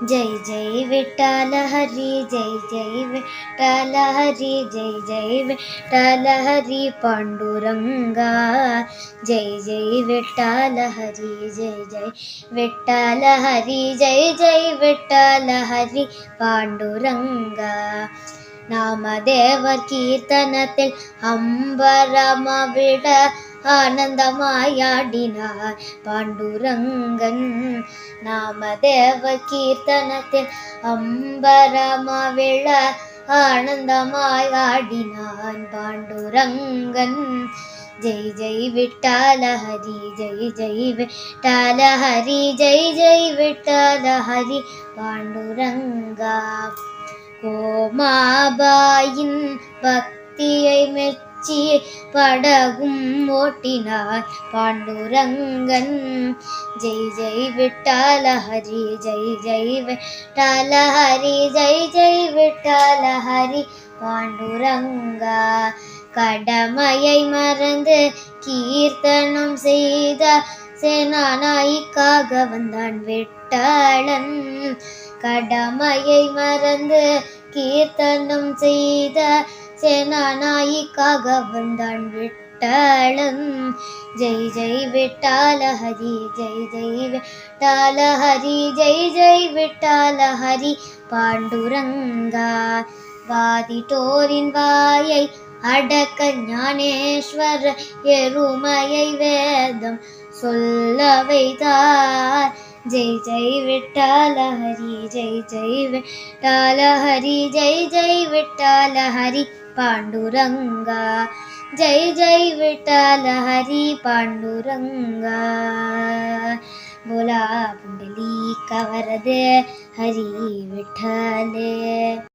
जय जय विठ्ठल हरी, जय जय विठ्ठल हरी, जय जय विठ्ठल हरी पांडुरंगा। जय जय विठ्ठल हरी, जय जय विठ्ठल हरी, जय जय विठ्ठल हरी पांडुरंगा. നാമദേവർ കീർത്തനത്തിൽ അമ്പരമവിട ആനന്ദമായാടിനാർ പാണ്ഡുരംഗൻ. നാമദേവർ കീർത്തനത്തിൽ അമ്പരമവിള ആനന്ദമായാടിനാൻ പാണ്ഡുരംഗൻ. ജയ് ജയ് വിഠ്ഠല ഹരി, ജയ് ജയ് വിഠ്ഠല ഹരി, ജയ് ജയ് വിഠ്ഠല ഹരി പാണ്ഡുരംഗ. കോമാബായിൻ ഭക്തിயை മെച്ചി പടകും ഓട്ടിനാർ പാണ്ഡുരംഗൻ. ജയ് ജയ് വിഠ്ഠല ഹരി, ജയ് ജയ് വിഠ്ഠല ഹരി, ജയ് ജയ് വിഠ്ഠല ഹരി പാണ്ഡുരംഗ. கடமையை மறந்து கீர்த்தனம் செய்த சேனாநாய்க்காக வந்தான் விட்டலன். கடமையை மறந்து கீர்த்தனம் செய்த சேனாநாய்க்காக வந்தான் விட்டலன். ஜெய் ஜெய் விட்டல ஹரி, ஜெய் ஜெய் விட்டல ஹரி, ஜெய் ஜெய் விட்டல ஹரி பாண்டுரங்கா. வாதிட்டோரின் வாயை அடக்க ஞானேஸ்வர எருமையை வேதம் சொல்ல வைத்தார். ஜெய் ஜெய் விட்டல ஹரி, ஜெய் ஜெய் விட்டல ஹரி, ஜெய் ஜெய் விட்டல ஹரி பாண்டுரங்கா. ஜெய் ஜெய் விட்டல ஹரி பாண்டுரங்கா. बोला पुंडलीक वरदे हरी विठ्ठले.